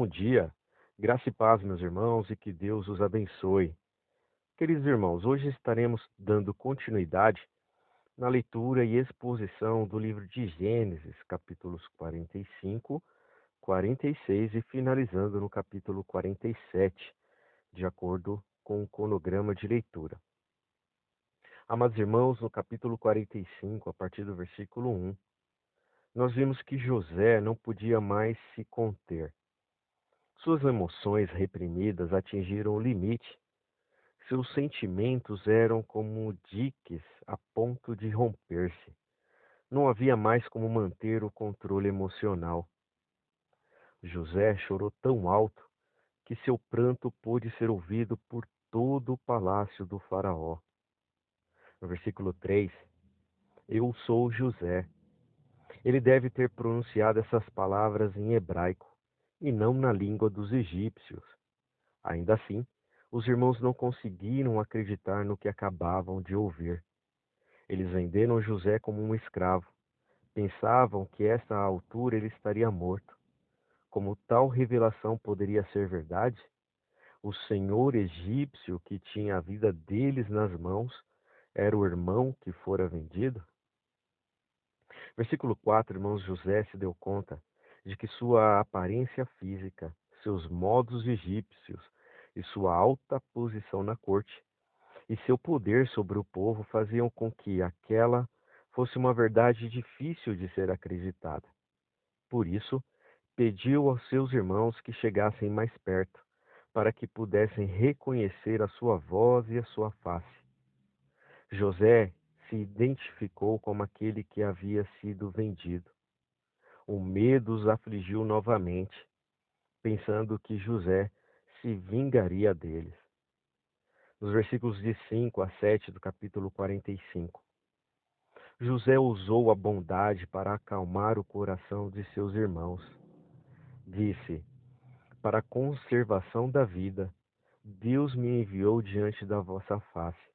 bom dia. Graça e paz, meus irmãos, e que Deus os abençoe. Queridos irmãos, hoje estaremos dando continuidade na leitura e exposição do livro de Gênesis, capítulos 45, 46 e finalizando no capítulo 47, de acordo com o cronograma de leitura. Amados irmãos, no capítulo 45, a partir do versículo 1, nós vimos que José não podia mais se conter. Suas emoções reprimidas atingiram o limite. Seus sentimentos eram como diques a ponto de romper-se. Não havia mais como manter o controle emocional. José chorou tão alto que seu pranto pôde ser ouvido por todo o palácio do faraó. No versículo 3, eu sou José. Ele deve ter pronunciado essas palavras em hebraico e não na língua dos egípcios. Ainda assim, os irmãos não conseguiram acreditar no que acabavam de ouvir. Eles venderam José como um escravo. Pensavam que a esta altura ele estaria morto. Como tal revelação poderia ser verdade? O senhor egípcio que tinha a vida deles nas mãos era o irmão que fora vendido? Versículo 4, irmãos, José se deu conta de que sua aparência física, seus modos egípcios e sua alta posição na corte e seu poder sobre o povo faziam com que aquela fosse uma verdade difícil de ser acreditada. Por isso, pediu aos seus irmãos que chegassem mais perto, para que pudessem reconhecer a sua voz e a sua face. José se identificou como aquele que havia sido vendido. O medo os afligiu novamente, pensando que José se vingaria deles. Nos versículos de 5 a 7 do capítulo 45. José usou a bondade para acalmar o coração de seus irmãos. Disse: para a conservação da vida, Deus me enviou diante da vossa face.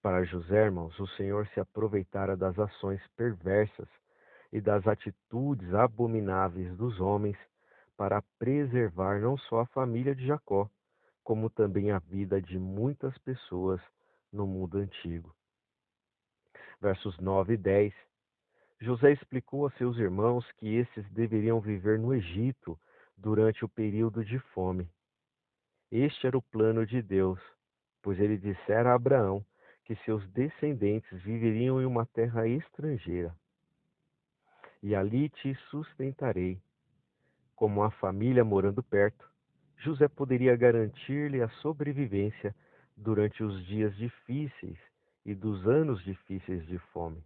Para José, irmãos, o Senhor se aproveitara das ações perversas e das atitudes abomináveis dos homens para preservar não só a família de Jacó, como também a vida de muitas pessoas no mundo antigo. Versos 9 e 10. José explicou a seus irmãos que esses deveriam viver no Egito durante o período de fome. Este era o plano de Deus, pois ele dissera a Abraão que seus descendentes viveriam em uma terra estrangeira. E ali te sustentarei. Como a família morando perto, José poderia garantir-lhe a sobrevivência durante os dias difíceis e dos anos difíceis de fome.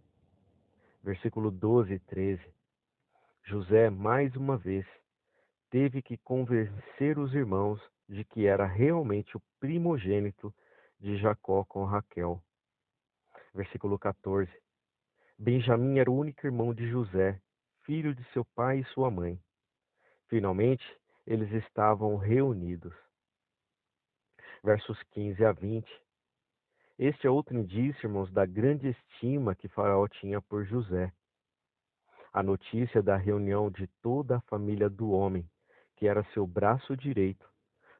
Versículo 12 e 13. José, mais uma vez, teve que convencer os irmãos de que era realmente o primogênito de Jacó com Raquel. Versículo 14. Benjamim era o único irmão de José, filho de seu pai e sua mãe. Finalmente, eles estavam reunidos. Versos 15 a 20. Este é outro indício, irmãos, da grande estima que Faraó tinha por José. A notícia da reunião de toda a família do homem, que era seu braço direito,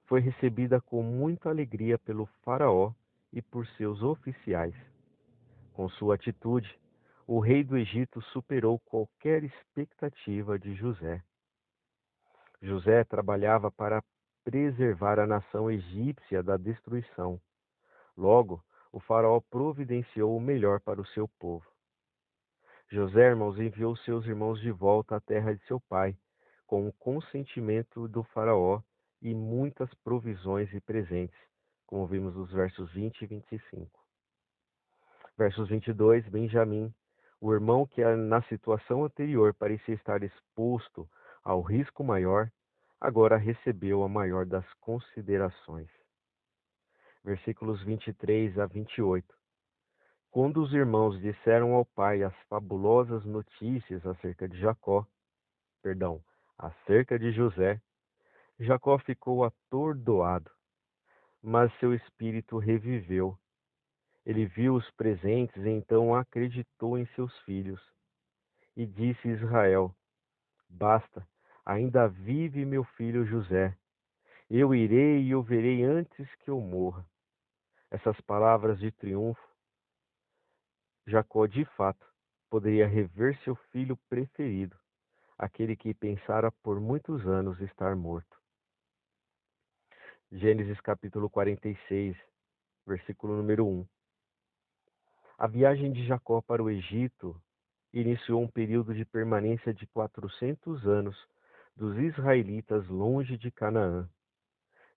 foi recebida com muita alegria pelo Faraó e por seus oficiais. Com sua atitude, o rei do Egito superou qualquer expectativa de José. José trabalhava para preservar a nação egípcia da destruição. Logo, o faraó providenciou o melhor para o seu povo. José, irmãos, enviou seus irmãos de volta à terra de seu pai, com o consentimento do faraó e muitas provisões e presentes, como vimos nos versos 20 e 25. Versos 22, Benjamim, o irmão que na situação anterior parecia estar exposto ao risco maior, agora recebeu a maior das considerações. Versículos 23 a 28. Quando os irmãos disseram ao pai as fabulosas notícias acerca de José, Jacó ficou atordoado, mas seu espírito reviveu. Ele viu os presentes e então acreditou em seus filhos. E disse Israel: basta, Ainda vive meu filho José. Eu irei e o verei antes que eu morra. Essas palavras de triunfo, Jacó de fato poderia rever seu filho preferido, aquele que pensara por muitos anos estar morto. Gênesis capítulo 46, versículo número 1. A viagem de Jacó para o Egito iniciou um período de permanência de 400 anos dos israelitas longe de Canaã.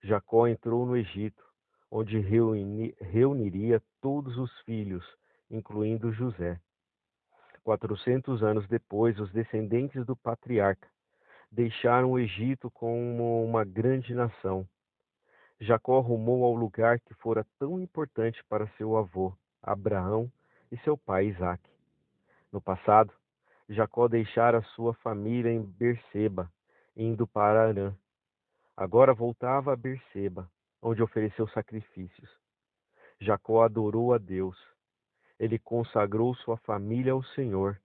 Jacó entrou no Egito, onde reuniria todos os filhos, incluindo José. 400 anos depois, os descendentes do patriarca deixaram o Egito como uma grande nação. Jacó rumou ao lugar que fora tão importante para seu avô, Abraão, e seu pai, Isaque. No passado, Jacó deixara sua família em Berseba, indo para Harã. Agora voltava a Berseba, onde ofereceu sacrifícios. Jacó adorou a Deus. Ele consagrou sua família ao Senhor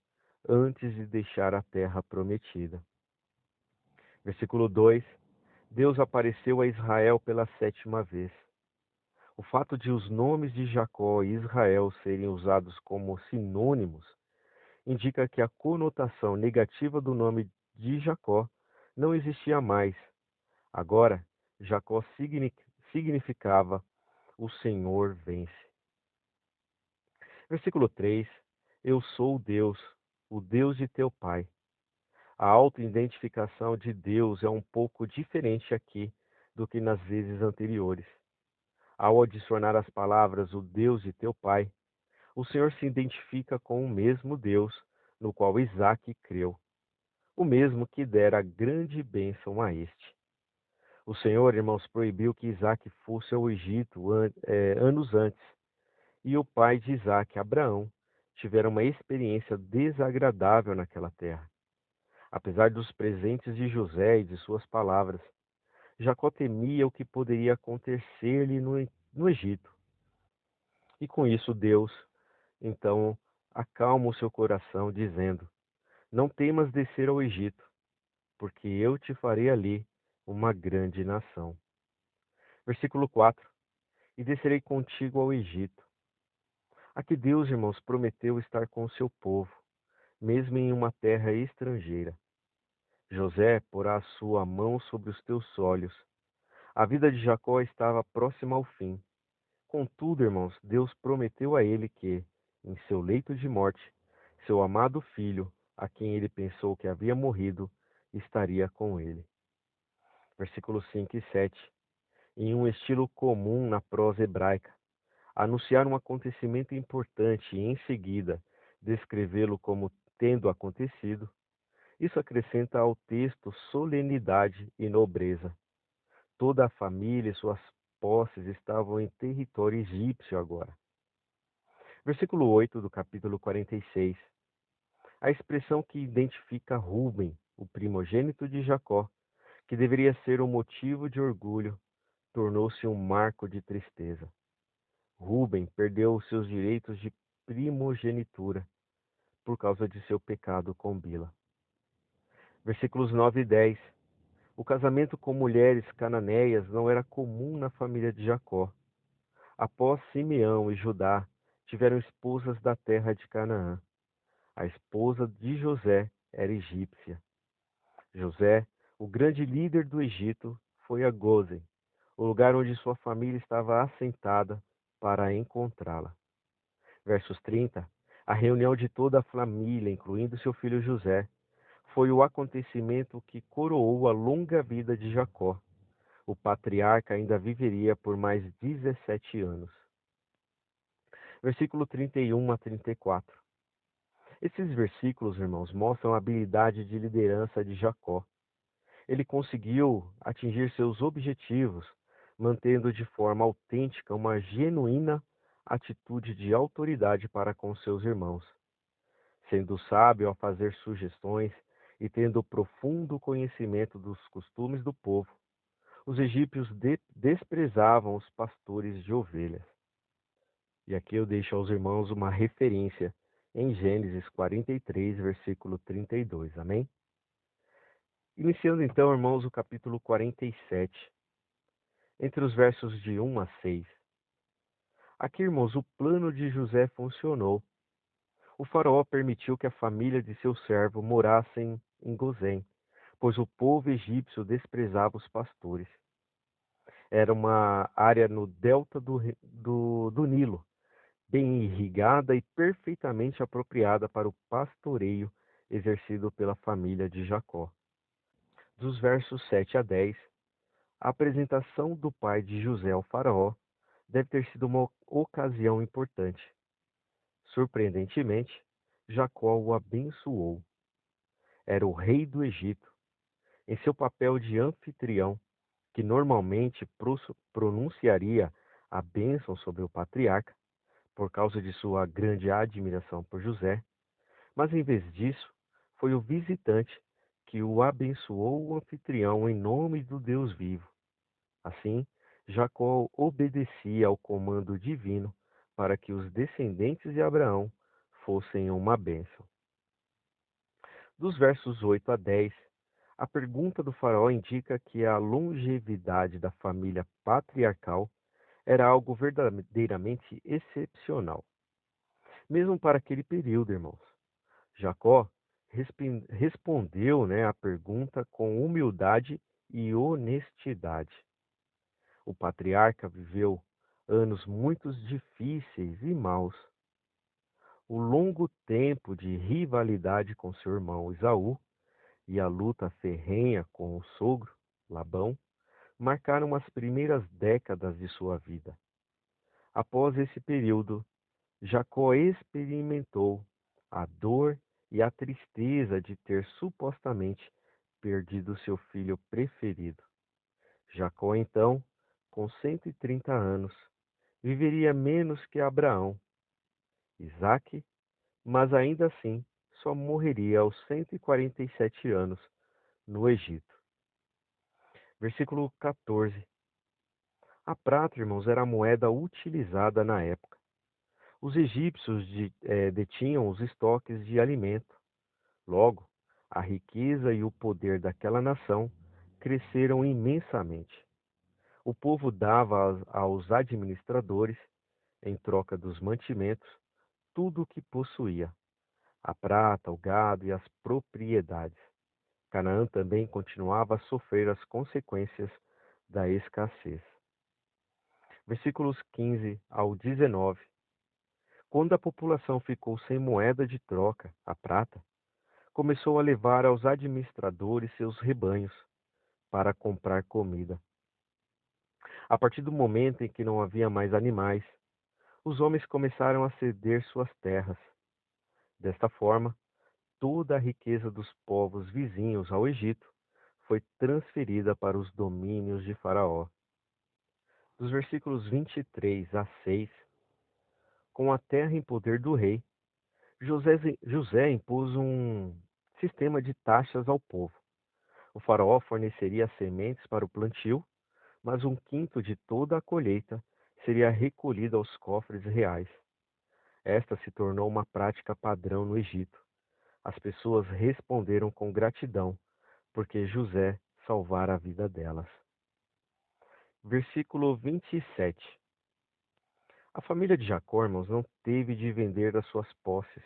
antes de deixar a terra prometida. Versículo 2. Deus apareceu a Israel pela 7ª vez. O fato de os nomes de Jacó e Israel serem usados como sinônimos indica que a conotação negativa do nome de Jacó não existia mais. Agora, Jacó significava o Senhor vence. Versículo 3. Eu sou Deus, o Deus de teu pai. A autoidentificação de Deus é um pouco diferente aqui do que nas vezes anteriores. Ao adicionar as palavras o Deus de teu pai, o Senhor se identifica com o mesmo Deus no qual Isaque creu, o mesmo que dera grande bênção a este. O Senhor, irmãos, proibiu que Isaque fosse ao Egito anos antes, e o pai de Isaque, Abraão, tivera uma experiência desagradável naquela terra. Apesar dos presentes de José e de suas palavras, Jacó temia o que poderia acontecer-lhe no Egito. E com isso Deus, então, acalma o seu coração, dizendo: Não temas descer ao Egito, porque eu te farei ali uma grande nação. Versículo 4. E descerei contigo ao Egito. Aqui Deus, irmãos, prometeu estar com o seu povo, mesmo em uma terra estrangeira. José porá a sua mão sobre os teus olhos. A vida de Jacó estava próxima ao fim. Contudo, irmãos, Deus prometeu a ele que, em seu leito de morte, seu amado filho, a quem ele pensou que havia morrido, estaria com ele. Versículos 5 e 7. Em um estilo comum na prosa hebraica, anunciar um acontecimento importante e, em seguida, descrevê-lo como tendo acontecido, isso acrescenta ao texto solenidade e nobreza. Toda a família e suas posses estavam em território egípcio agora. Versículo 8 do capítulo 46. A expressão que identifica Rúben, o primogênito de Jacó, que deveria ser um motivo de orgulho, tornou-se um marco de tristeza. Rúben perdeu os seus direitos de primogenitura por causa de seu pecado com Bila. Versículos 9 e 10. O casamento com mulheres cananeias não era comum na família de Jacó. Após Simeão e Judá tiveram esposas da terra de Canaã. A esposa de José era egípcia. José, o grande líder do Egito, foi a Gósen, o lugar onde sua família estava assentada, para encontrá-la. Versos 30. A reunião de toda a família, incluindo seu filho José, foi o acontecimento que coroou a longa vida de Jacó. O patriarca ainda viveria por mais 17 anos. Versículo 31 a 34. Esses versículos, irmãos, mostram a habilidade de liderança de Jacó. Ele conseguiu atingir seus objetivos, mantendo de forma autêntica uma genuína atitude de autoridade para com seus irmãos. Sendo sábio ao fazer sugestões e tendo profundo conhecimento dos costumes do povo, os egípcios desprezavam os pastores de ovelhas. E aqui eu deixo aos irmãos uma referência em Gênesis 43, versículo 32. Amém? Iniciando então, irmãos, o capítulo 47, entre os versos de 1 a 6. Aqui, irmãos, o plano de José funcionou. O faraó permitiu que a família de seu servo morassem em Gozém, pois o povo egípcio desprezava os pastores. Era uma área no delta do Nilo, bem irrigada e perfeitamente apropriada para o pastoreio exercido pela família de Jacó. Dos versos 7 a 10, a apresentação do pai de José ao faraó deve ter sido uma ocasião importante. Surpreendentemente, Jacó o abençoou. Era o rei do Egito. Em seu papel de anfitrião, que normalmente pronunciaria a bênção sobre o patriarca, por causa de sua grande admiração por José, mas em vez disso, foi o visitante que o abençoou o anfitrião em nome do Deus vivo. Assim, Jacó obedecia ao comando divino para que os descendentes de Abraão fossem uma bênção. Dos versos 8 a 10, a pergunta do faraó indica que a longevidade da família patriarcal era algo verdadeiramente excepcional, mesmo para aquele período, irmãos. Jacó respondeu, à pergunta com humildade e honestidade. O patriarca viveu anos muito difíceis e maus. O longo tempo de rivalidade com seu irmão Esaú e a luta ferrenha com o sogro, Labão, marcaram as primeiras décadas de sua vida. Após esse período, Jacó experimentou a dor e a tristeza de ter supostamente perdido seu filho preferido. Jacó, então, com 130 anos, viveria menos que Abraão, Isaque, mas ainda assim só morreria aos 147 anos no Egito. Versículo 14. A prata, irmãos, era a moeda utilizada na época. Os egípcios detinham os estoques de alimento. Logo, a riqueza e o poder daquela nação cresceram imensamente. O povo dava aos administradores, em troca dos mantimentos, tudo o que possuía: a prata, o gado e as propriedades. Canaã também continuava a sofrer as consequências da escassez. Versículos 15 ao 19. Quando a população ficou sem moeda de troca, a prata, começou a levar aos administradores seus rebanhos para comprar comida. A partir do momento em que não havia mais animais, os homens começaram a ceder suas terras. Desta forma, toda a riqueza dos povos vizinhos ao Egito foi transferida para os domínios de Faraó. Dos versículos 23 a 6, com a terra em poder do rei, José impôs um sistema de taxas ao povo. O faraó forneceria sementes para o plantio, mas 1/5 de toda a colheita seria recolhida aos cofres reais. Esta se tornou uma prática padrão no Egito. As pessoas responderam com gratidão, porque José salvara a vida delas. Versículo 27. A família de Jacó, irmãos, não teve de vender as suas posses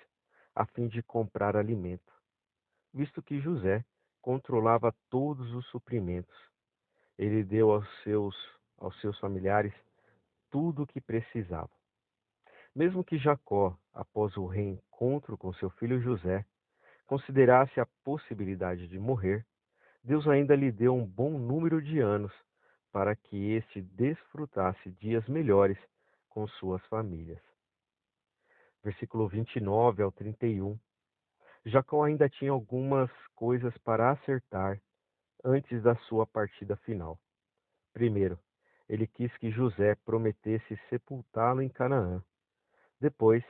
a fim de comprar alimento, visto que José controlava todos os suprimentos. Ele deu aos seus familiares tudo o que precisavam. Mesmo que Jacó, após o reencontro com seu filho José, considerasse a possibilidade de morrer, Deus ainda lhe deu um bom número de anos para que este desfrutasse dias melhores com suas famílias. Versículo 29 ao 31. Jacó ainda tinha algumas coisas para acertar antes da sua partida final. Primeiro, ele quis que José prometesse sepultá-lo em Canaã. Depois,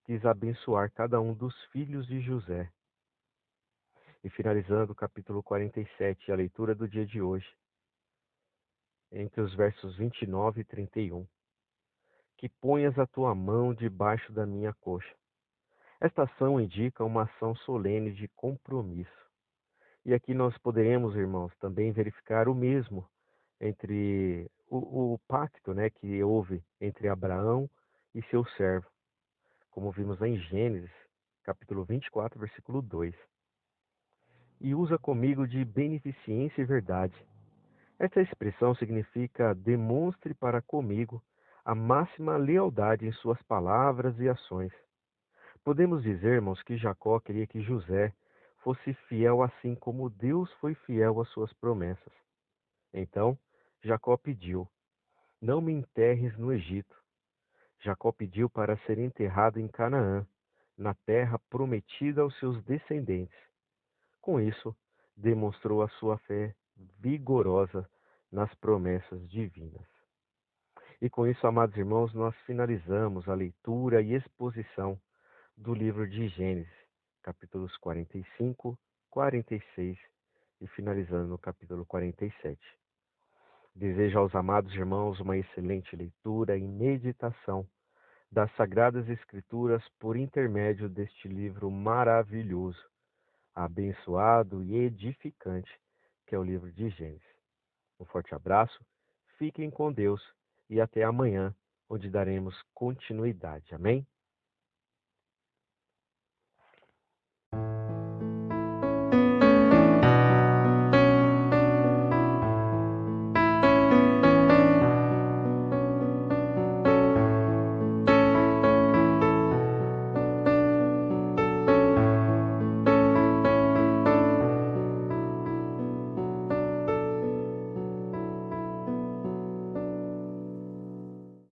quis abençoar cada um dos filhos de José. E finalizando o capítulo 47, a leitura do dia de hoje, entre os versos 29 e 31. Que ponhas a tua mão debaixo da minha coxa. Esta ação indica uma ação solene de compromisso. E aqui nós poderemos, irmãos, também verificar o mesmo entre o pacto, né, que houve entre Abraão e seu servo, como vimos lá em Gênesis, capítulo 24, versículo 2. E usa comigo de beneficência e verdade. Esta expressão significa demonstre para comigo a máxima lealdade em suas palavras e ações. Podemos dizer, irmãos, que Jacó queria que José fosse fiel assim como Deus foi fiel às suas promessas. Então, Jacó pediu: Não me enterres no Egito. Jacó pediu para ser enterrado em Canaã, na terra prometida aos seus descendentes. Com isso, demonstrou a sua fé vigorosa nas promessas divinas. E com isso, amados irmãos, nós finalizamos a leitura e exposição do livro de Gênesis, capítulos 45, 46 e finalizando no capítulo 47. Desejo aos amados irmãos uma excelente leitura e meditação das Sagradas Escrituras por intermédio deste livro maravilhoso, abençoado e edificante, que é o livro de Gênesis. Um forte abraço, fiquem com Deus e até amanhã, onde daremos continuidade. Amém?